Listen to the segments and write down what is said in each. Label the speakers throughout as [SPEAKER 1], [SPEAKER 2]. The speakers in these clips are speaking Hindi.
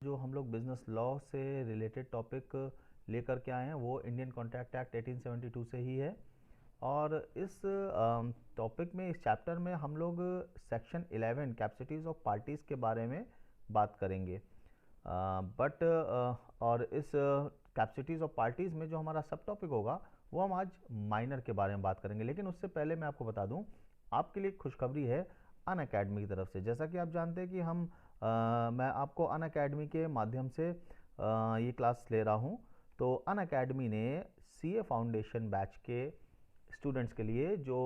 [SPEAKER 1] जो हम लोग बिजनेस लॉ से रिलेटेड टॉपिक लेकर के आए हैं वो इंडियन कॉन्ट्रैक्ट एक्ट 1872 से ही है। और इस टॉपिक में, इस चैप्टर में हम लोग सेक्शन 11 कैपेसिटीज़ ऑफ पार्टीज़ के बारे में बात करेंगे। और इस कैपेसिटीज़ ऑफ पार्टीज़ में जो हमारा सब टॉपिक होगा वो हम आज माइनर के बारे में बात करेंगे। लेकिन उससे पहले मैं आपको बता दूं, आपके लिए खुशखबरी है अनअकैडमी की तरफ से। जैसा कि आप जानते हैं कि मैं आपको अनअकैडमी के माध्यम से ये क्लास ले रहा हूँ। तो अनअकैडमी ने सीए फाउंडेशन बैच के स्टूडेंट्स के लिए जो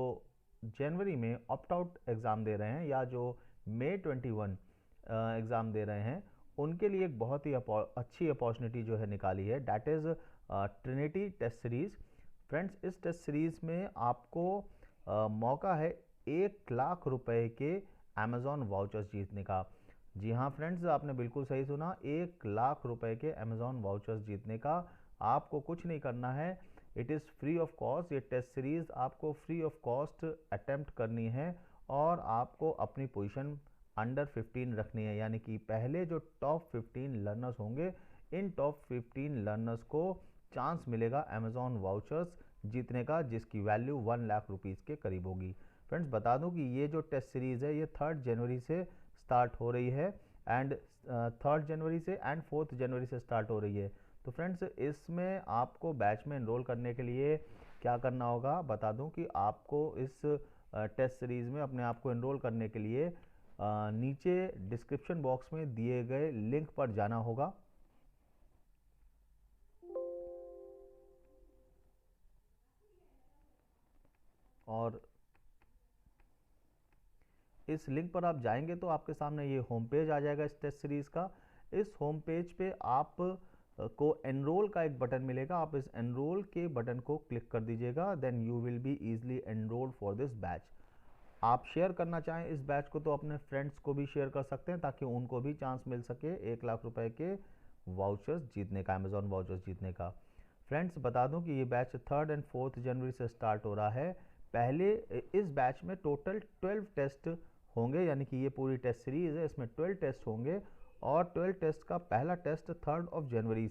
[SPEAKER 1] जनवरी में ऑप्ट आउट एग्ज़ाम दे रहे हैं या जो मई 21 एग्ज़ाम दे रहे हैं, उनके लिए एक बहुत ही अच्छी अपॉर्चुनिटी जो है निकाली है, that is trinity test series. Friends, इस टेस्ट सीरीज़ में आपको मौका है 1,00,000 रुपए के अमेज़ॉन वाउचर्स जीतने का। जी हाँ फ्रेंड्स, आपने बिल्कुल सही सुना, 1,00,000 रुपए के अमेज़ॉन वाउचर्स जीतने का। आपको कुछ नहीं करना है, it is free of cost. ये टेस्ट सीरीज़ आपको फ्री ऑफ कॉस्ट अटेम्प्ट करनी है और आपको अपनी पोजीशन अंडर 15 रखनी है। यानी कि पहले जो टॉप 15 लर्नर्स होंगे, इन टॉप 15 लर्नर्स को चांस मिलेगा अमेज़ॉन वाउचर्स जीतने का, जिसकी वैल्यू 1,00,000 रुपीज़ के करीब होगी। फ्रेंड्स, बता दूं कि ये जो टेस्ट सीरीज़ है ये 3 जनवरी से स्टार्ट हो रही है एंड 3 जनवरी से एंड 4 जनवरी से स्टार्ट हो रही है। तो फ्रेंड्स, इसमें आपको बैच में एनरोल करने के लिए क्या करना होगा, बता दूं कि आपको इस टेस्ट सीरीज़ में अपने आप को एनरोल करने के लिए नीचे डिस्क्रिप्शन बॉक्स में दिए गए लिंक पर जाना होगा। और इस लिंक पर आप जाएंगे तो आपके सामने ये होम पेज आ जाएगा इस टेस्ट सीरीज़ का। इस होम पेज पे आप को एनरोल का एक बटन मिलेगा। आप इस एनरोल के बटन को क्लिक कर दीजिएगा, then you will be easily enrolled for this batch. आप शेयर करना चाहें इस बैच को तो अपने फ्रेंड्स को भी शेयर कर सकते हैं, ताकि उनको भी चांस मिल सके 1,00,000 रुपए के वाउचर्स जीतने का, अमेज़ॉन वाउचर्स जीतने का। फ्रेंड्स, बता दूं कि ये बैच 3 और 4 जनवरी से स्टार्ट हो रहा है। पहले इस बैच में टोटल 12 टेस्ट होंगे, यानी कि ये पूरी टेस्ट सीरीज़ है, इसमें 12 टेस्ट होंगे। और 12 टेस्ट का पहला टेस्ट 3 जनवरी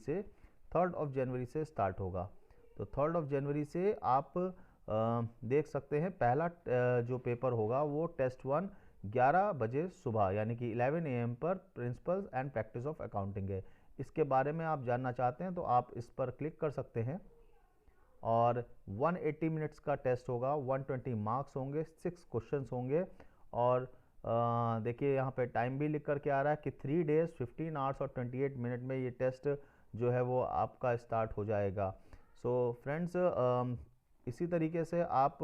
[SPEAKER 1] से स्टार्ट होगा। तो 3 जनवरी से आप देख सकते हैं पहला जो पेपर होगा वो टेस्ट 1 11 बजे सुबह, यानी कि 11 AM पर principles and practice of accounting है। इसके बारे में आप जानना चाहते हैं तो आप इस पर क्लिक कर सकते हैं। और 180 मिनट्स का टेस्ट होगा, 120 मार्क्स होंगे, 6 क्वेश्चंस होंगे। और देखिए यहाँ पे टाइम भी लिख करके आ रहा है कि 3 डेज 15 आवर्स और 28 मिनट में ये टेस्ट जो है वो आपका स्टार्ट हो जाएगा। सो फ्रेंड्स, इसी तरीके से आप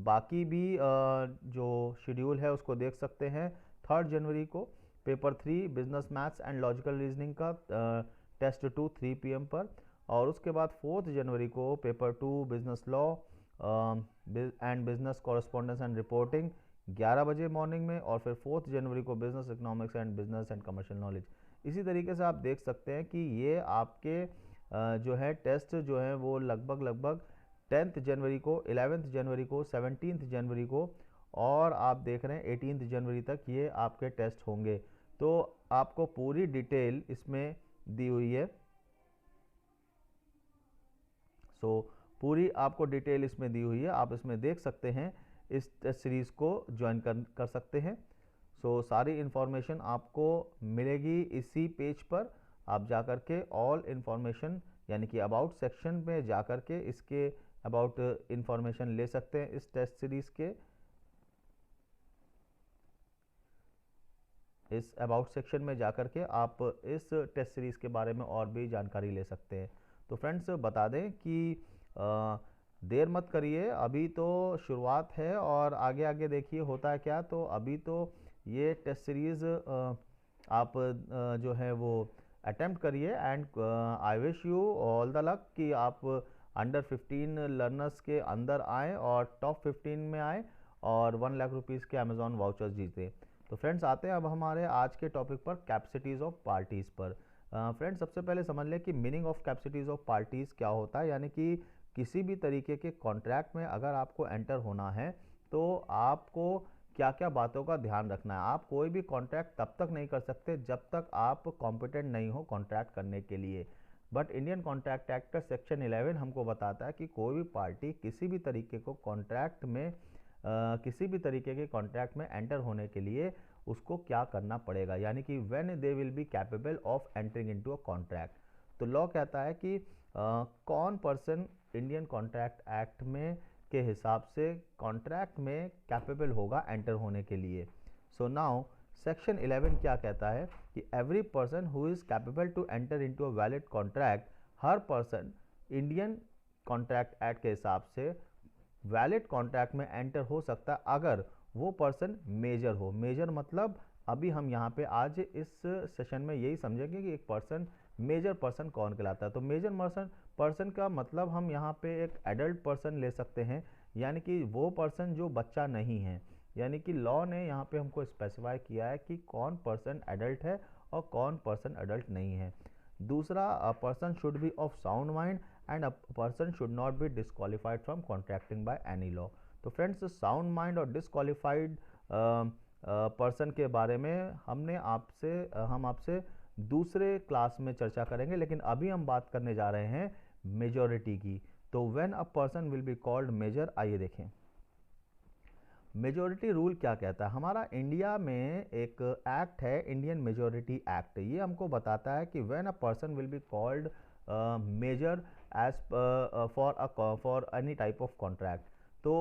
[SPEAKER 1] बाकी भी जो शेड्यूल है उसको देख सकते हैं। 3 जनवरी को paper 3 business maths and logical reasoning का टेस्ट 2 3 PM पर। और उसके बाद 4 जनवरी को paper 2 business law and business correspondence and reporting 11 बजे मॉर्निंग में। और फिर 4 जनवरी को business economics and business and commercial knowledge. इसी तरीके से आप देख सकते हैं कि ये आपके जो है टेस्ट जो है वो लगभग 10 जनवरी को, 11 जनवरी को, 17 जनवरी को और आप देख रहे हैं 18 जनवरी तक ये आपके टेस्ट होंगे। तो आपको पूरी डिटेल इसमें दी हुई है। पूरी आपको डिटेल इसमें दी हुई है, आप इसमें देख सकते हैं, इस टेस्ट सीरीज़ को ज्वाइन कर सकते हैं। सारी इन्फॉर्मेशन आपको मिलेगी इसी पेज पर। आप जाकर के ऑल इन्फॉर्मेशन यानी कि अबाउट सेक्शन में जाकर के इसके अबाउट इन्फॉर्मेशन ले सकते हैं। इस टेस्ट सीरीज़ के इस अबाउट सेक्शन में जाकर के आप इस टेस्ट सीरीज़ के बारे में और भी जानकारी ले सकते हैं। तो फ्रेंड्स, बता दें कि देर मत करिए, अभी तो शुरुआत है और आगे आगे देखिए होता है क्या। तो अभी तो ये टेस्ट सीरीज़ आप जो है वो अटेम्प्ट करिए and I wish you all the luck कि आप अंडर 15 लर्नर्स के अंदर आएँ और टॉप 15 में आएँ और 1,00,000 रुपीज़ के अमेज़ॉन वाउचर्स जीतें। तो फ्रेंड्स, आते हैं अब हमारे आज के टॉपिक पर, कैपेसिटीज़ ऑफ पार्टीज़ पर। फ्रेंड्स, सबसे पहले समझ लें कि meaning of capacities of parties क्या होता है। यानी कि किसी भी तरीके के कॉन्ट्रैक्ट में अगर आपको एंटर होना है तो आपको क्या क्या बातों का ध्यान रखना है। आप कोई भी कॉन्ट्रैक्ट तब तक नहीं कर सकते जब तक आप कॉम्पिटेंट नहीं हो कॉन्ट्रैक्ट करने के लिए। बट इंडियन कॉन्ट्रैक्ट एक्ट का सेक्शन 11 हमको बताता है कि कोई भी पार्टी किसी भी तरीके को कॉन्ट्रैक्ट में किसी भी तरीके के कॉन्ट्रैक्ट में एंटर होने के लिए उसको क्या करना पड़ेगा, यानी कि when they will be capable of entering into a contract. तो लॉ कहता है कि कौन पर्सन इंडियन कॉन्ट्रैक्ट एक्ट में के हिसाब से कॉन्ट्रैक्ट में कैपेबल होगा एंटर होने के लिए। सो नाउ सेक्शन 11 क्या कहता है कि every person who is capable to enter into a valid contract, हर पर्सन इंडियन कॉन्ट्रैक्ट एक्ट के हिसाब से वैलिड कॉन्ट्रैक्ट में एंटर हो सकता है अगर वो पर्सन मेजर हो। मेजर मतलब अभी हम यहाँ पे आज इस सेशन में यही समझेंगे कि एक पर्सन मेजर पर्सन कौन कहलाता है। तो मेजर पर्सन का मतलब हम यहाँ पे एक एडल्ट पर्सन ले सकते हैं, यानी कि वो पर्सन जो बच्चा नहीं है, यानी कि लॉ ने यहाँ पे हमको स्पेसिफाई किया है कि कौन पर्सन एडल्ट है और कौन पर्सन एडल्ट नहीं है। दूसरा, a person should be of sound mind and a person should not be disqualified from contracting by any law. तो फ्रेंड्स, साउंड माइंड और डिस्क्वालिफाइड पर्सन के बारे में हम आपसे दूसरे क्लास में चर्चा करेंगे, लेकिन अभी हम बात करने जा रहे हैं मेजॉरिटी की। तो when a person will be called major, आइए देखें मेजॉरिटी रूल क्या कहता है। हमारा इंडिया में एक एक्ट है इंडियन मेजॉरिटी एक्ट, ये हमको बताता है कि when a person will be called major age for any type of contract. तो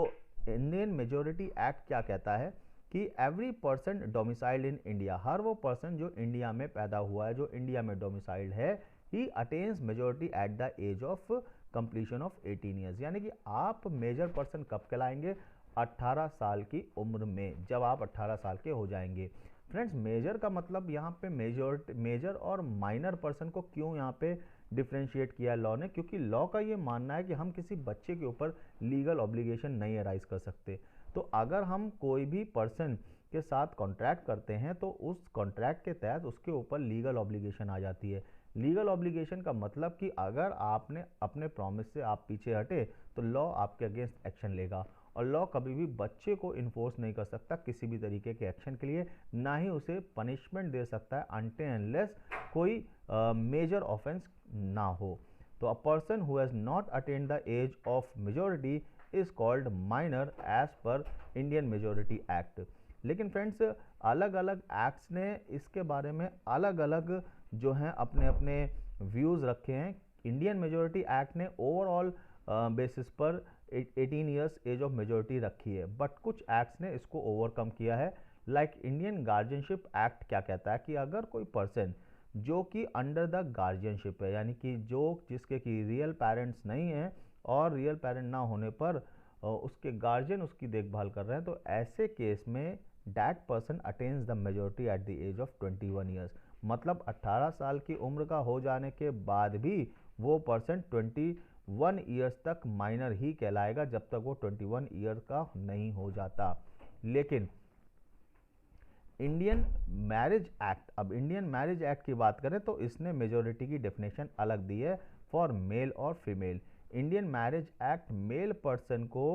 [SPEAKER 1] इंडियन मेजॉरिटी एक्ट क्या कहता है कि every person domiciled in India, हर वो पर्सन जो इंडिया में पैदा हुआ है, जो इंडिया में डोमिसाइल्ड है, he attains majority at the age of completion of 18 years. यानी कि आप मेजर पर्सन कब कहलाएंगे? 18 साल की उम्र में, जब आप 18 साल के हो जाएंगे। फ्रेंड्स, मेजर का मतलब यहाँ पे मेजर और माइनर पर्सन को क्यों यहाँ पे डिफ्रेंशिएट किया लॉ ने, क्योंकि लॉ का ये मानना है कि हम किसी बच्चे के ऊपर लीगल ऑब्लिगेशन नहीं अराइज कर सकते। तो अगर हम कोई भी पर्सन के साथ कॉन्ट्रैक्ट करते हैं तो उस कॉन्ट्रैक्ट के तहत उसके ऊपर लीगल ऑब्लिगेशन आ जाती है। लीगल ऑब्लिगेशन का मतलब कि अगर आपने अपने प्रॉमिस से आप पीछे हटे तो लॉ आपके अगेंस्ट एक्शन लेगा, और लॉ कभी भी बच्चे को इन्फोर्स नहीं कर सकता किसी भी तरीके के एक्शन के लिए, ना ही उसे पनिशमेंट दे सकता है अनटिल अनलेस कोई मेजर ऑफेंस ना हो। तो a person who has not attend the age of majority is called minor as per Indian majority act. लेकिन फ्रेंड्स, अलग अलग एक्ट्स ने इसके बारे में अलग अलग जो हैं अपने अपने व्यूज़ रखे हैं। इंडियन मेजॉरिटी एक्ट ने ओवरऑल बेसिस पर 18 ईयर्स एज ऑफ मेजॉरिटी रखी है, बट कुछ एक्ट्स ने इसको ओवरकम किया है। लाइक इंडियन गार्जियनशिप एक्ट क्या कहता है कि अगर कोई पर्सन जो कि अंडर द गार्जियनशिप है, यानी कि जिसके कि रियल पेरेंट्स नहीं हैं और रियल पेरेंट ना होने पर उसके गार्जियन उसकी देखभाल कर रहे हैं, तो ऐसे केस में that person attains the majority at the age of 21 years. मतलब 18 साल की उम्र का हो जाने के बाद भी वो पर्सन 21 ईयर्स तक माइनर ही कहलाएगा, जब तक वो 21 ईयर का नहीं हो जाता। लेकिन इंडियन मैरिज एक्ट, अब इंडियन मैरिज एक्ट की बात करें तो इसने मेजॉरिटी की डेफिनेशन अलग दी है फॉर मेल और female. Indian marriage act male person को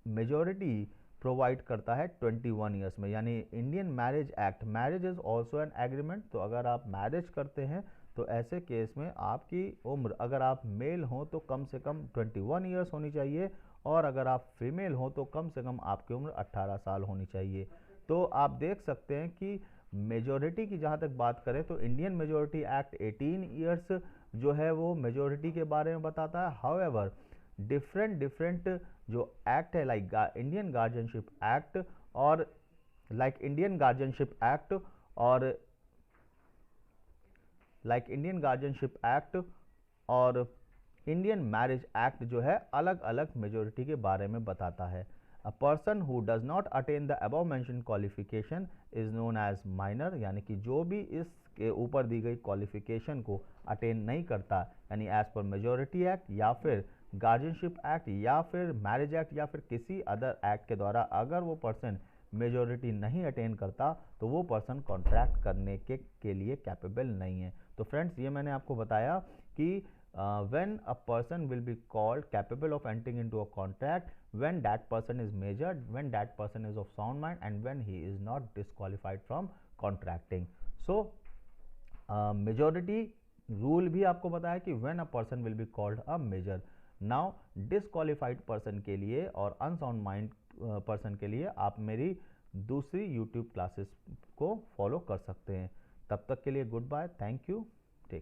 [SPEAKER 1] मेजॉरिटी प्रोवाइड करता है 21 ईयर्स में, यानी Indian marriage act, marriage is also an agreement. तो अगर आप मैरिज करते हैं तो ऐसे केस में आपकी उम्र, अगर आप मेल हो तो कम से कम 21 ईयर्स होनी चाहिए, और अगर आप फीमेल हो तो कम से कम आपकी उम्र 18 साल होनी चाहिए। तो आप देख सकते हैं कि मेजॉरिटी की जहाँ तक बात करें तो इंडियन मेजॉरिटी एक्ट 18 ईयर्स जो है वो मेजॉरिटी के बारे में बताता है। हाउएवर डिफरेंट जो एक्ट है लाइक इंडियन गार्जियनशिप एक्ट और इंडियन गार्जियनशिप एक्ट और इंडियन मैरिज एक्ट जो है अलग अलग मेजॉरिटी के बारे में बताता है। A person who does not attain the above mention qualification is known as minor, यानी कि जो भी इसके ऊपर दी गई क्वालिफिकेशन को अटेन नहीं करता, यानी एज पर मेजॉरिटी एक्ट या फिर गार्जियनशिप एक्ट या फिर मैरिज एक्ट या फिर किसी अदर एक्ट के द्वारा अगर वो पर्सन मेजॉरिटी नहीं अटेन करता तो वो पर्सन कॉन्ट्रैक्ट करने के लिए कैपेबल नहीं है। तो फ्रेंड्स, ये मैंने आपको बताया कि when a person will be called capable of entering into a contract, when that person is measured, when that person is of sound mind, and when he is not disqualified from contracting. So majority rule भी आपको पता है कि when a person will be called a major. now disqualified person के लिए और unsound mind person के लिए आप मेरी दूसरी YouTube क्लासेस को फॉलो कर सकते हैं. तब तक के लिए गुड बाय, थैंक यू.